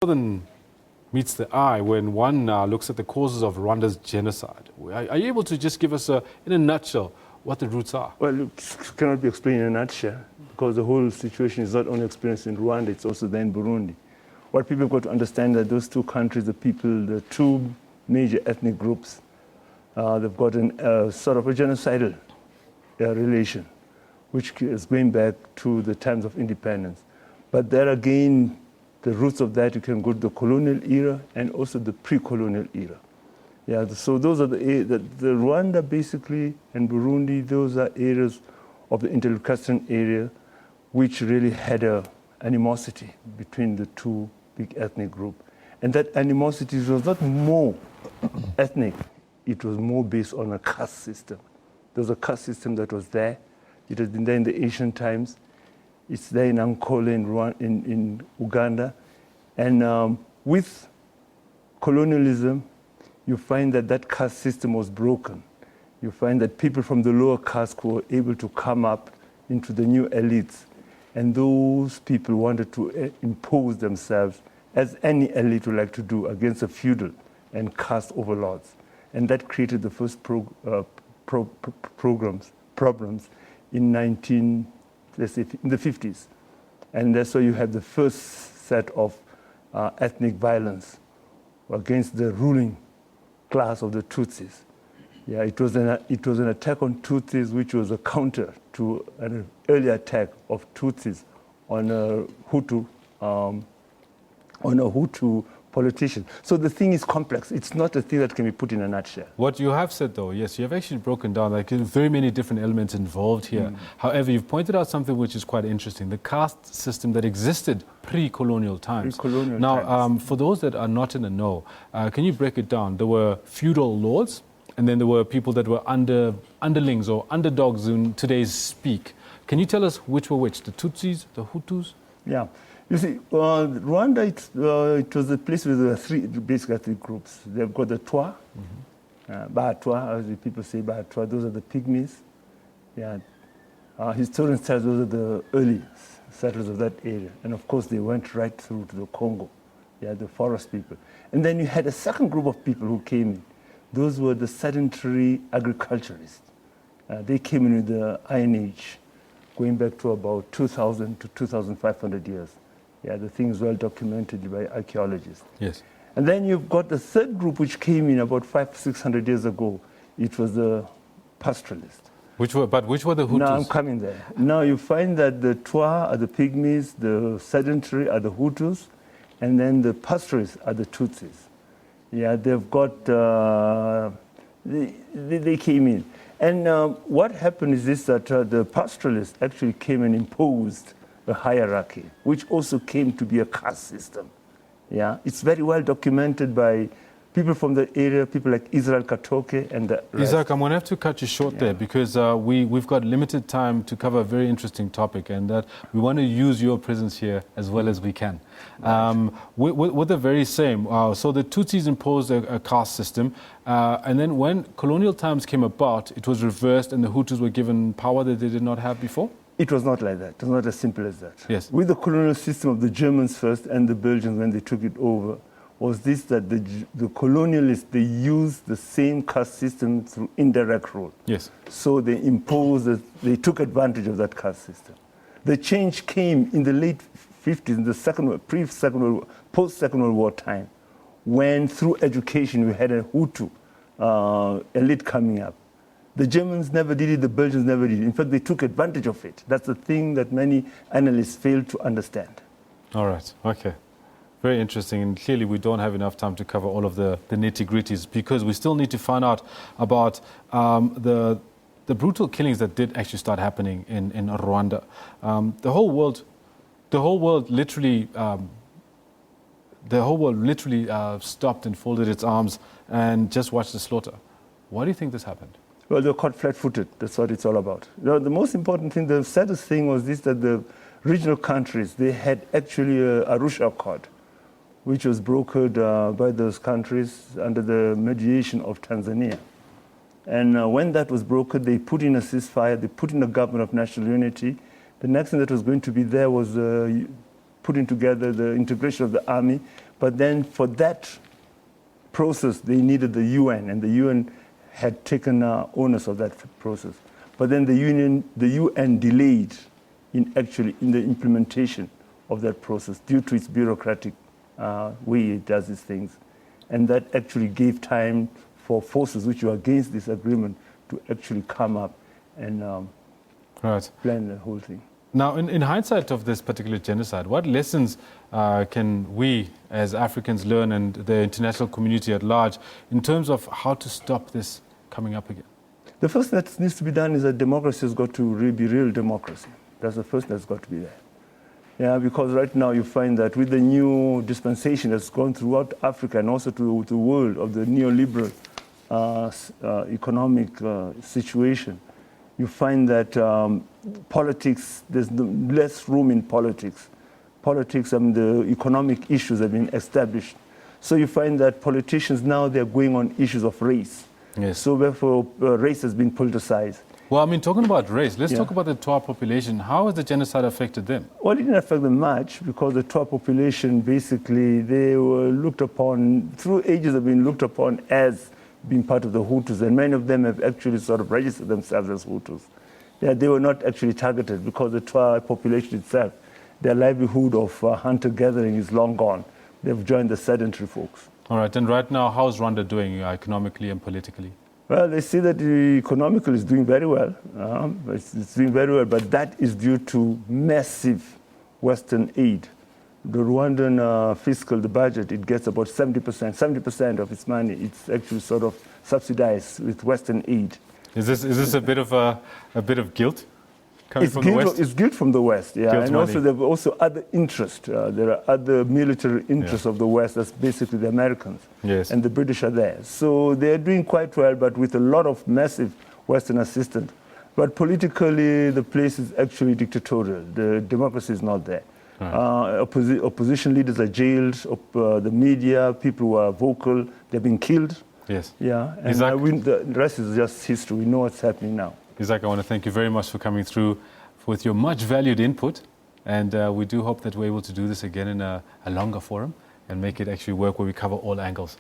than meets the eye when one looks at the causes of Rwanda's genocide. Are you able to just give us, in a nutshell, what the roots are? Well, it cannot be explained in a nutshell, because the whole situation is not only experienced in Rwanda, it's also there in Burundi. What people have got to understand that those two countries, the people, the two major ethnic groups, they've got a sort of a genocidal relation, which is going back to the times of independence. But there again, the roots of that, you can go to the colonial era and also the pre-colonial era. Yeah, so those are the Rwanda basically and Burundi, those are areas of the Intercastrian area which really had a animosity between the two big ethnic groups. And that animosity was not more ethnic, it was more based on a caste system. There was a caste system that was there. It has been there in the ancient times. It's there in Angola, in Uganda. And with colonialism, you find that that caste system was broken. You find that people from the lower caste were able to come up into the new elites. And those people wanted to impose themselves, as any elite would like to do, against the feudal and caste overlords. And that created the first problems in the 50s. And that's why you had the first set of ethnic violence against the ruling class of the Tutsis. Yeah, it was an attack on Tutsis, which was a counter to an earlier attack of Tutsis on a Hutu politician. So the thing is complex. It's not a thing that can be put in a nutshell. What you have said, though, yes, you have actually broken down like very many different elements involved here. However, you've pointed out something which is quite interesting: the caste system that existed pre-colonial times. For those that are not in the know, can you break it down? There were feudal lords, and then there were people that were underlings or underdogs in today's speak. Can you tell us which were which? The Tutsis, the Hutus? Yeah. You see, Rwanda, it was a place with three basic ethnic groups. They've got the Twa, Batwa, as the people say Batwa, those are the Pygmies. Yeah. Historians tell us those are the early settlers of that area. And of course, they went right through to the Congo, yeah, the forest people. And then you had a second group of people who came in. Those were the sedentary agriculturists. They came in with the Iron Age, going back to about 2,000 to 2,500 years. Yeah, the thing is well documented by archaeologists. Yes. And then you've got the third group which came in about 500-600 years ago. It was the pastoralists. Which were the Hutus? Now I'm coming there. Now you find that the Twa are the Pygmies, the sedentary are the Hutus, and then the pastoralists are the Tutsis. Yeah, they've got, they came in. And what happened is this, that the pastoralists actually came and imposed a hierarchy, which also came to be a caste system. Yeah, it's very well documented by people from the area, people like Israel Katoke and the rest. Izak, I'm going to have to cut you short there because we've got limited time to cover a very interesting topic, and that we want to use your presence here as well as we can. Right. With the very same, so the Tutsis imposed a caste system, and then when colonial times came about, it was reversed and the Hutus were given power that they did not have before? It was not like that. It was not as simple as that. Yes. With the colonial system of the Germans first and the Belgians when they took it over, was this that the colonialists, they used the same caste system through indirect rule. Yes. So they imposed, they took advantage of that caste system. The change came in the late 50s, in the post-Second World War time, when through education we had a Hutu elite coming up. The Germans never did it, the Belgians never did it. In fact, they took advantage of it. That's the thing that many analysts fail to understand. All right, okay. Very interesting, and clearly we don't have enough time to cover all of the nitty-gritties because we still need to find out about the brutal killings that did actually start happening in Rwanda. The whole world literally stopped and folded its arms and just watched the slaughter. Why do you think this happened? Well, they were caught flat-footed. That's what it's all about. The most important thing, the saddest thing was this, that the regional countries, they had actually a Arusha Accord, which was brokered by those countries under the mediation of Tanzania. And when that was brokered, they put in a ceasefire, they put in a government of national unity. The next thing that was going to be there was putting together the integration of the army. But then for that process, they needed the UN, and the UN had taken onus of that process. But then the UN delayed in the implementation of that process due to its bureaucratic way it does these things. And that actually gave time for forces which were against this agreement to actually come up and plan the whole thing. Now, in hindsight of this particular genocide, what lessons can we as Africans learn, and the international community at large, in terms of how to stop this coming up again? The first thing that needs to be done is that democracy has got to be real democracy. That's the first thing that's got to be there. Yeah, because right now you find that with the new dispensation that's gone throughout Africa and also to the world of the neoliberal economic situation, you find that politics, there's less room in politics. Politics and the economic issues have been established. So you find that politicians now, they're going on issues of race. Yes. So therefore, race has been politicized. Well, I mean, talking about race, let's talk about the Twa population. How has the genocide affected them? Well, it didn't affect them much because the Twa population, basically, they were looked upon, through ages have been looked upon as being part of the Hutus, and many of them have actually sort of registered themselves as Hutus. Yeah, they were not actually targeted because the Twa population itself, their livelihood of hunter-gathering is long gone. They've joined the sedentary folks. All right, and right now, how's Rwanda doing economically and politically? Well, they see that economically it's doing very well. It's doing very well, but that is due to massive Western aid. The Rwandan fiscal, the budget, it gets about 70%. 70% of its money, it's actually sort of subsidized with Western aid. Is this a bit of guilt coming from the West? It's guilt from the West, yeah. Guilt and money. also there are also other interests. There are other military interests of the West. That's basically the Americans. Yes. And the British are there. So they're doing quite well, but with a lot of massive Western assistance. But politically, the place is actually dictatorial. The democracy is not there. Right. Opposition leaders are jailed. The media, people who are vocal, they've been killed. Yes. Yeah. And the rest is just history. We know what's happening now. Izak, I want to thank you very much for coming through with your much valued input. And we do hope that we're able to do this again in a longer forum and make it actually work where we cover all angles.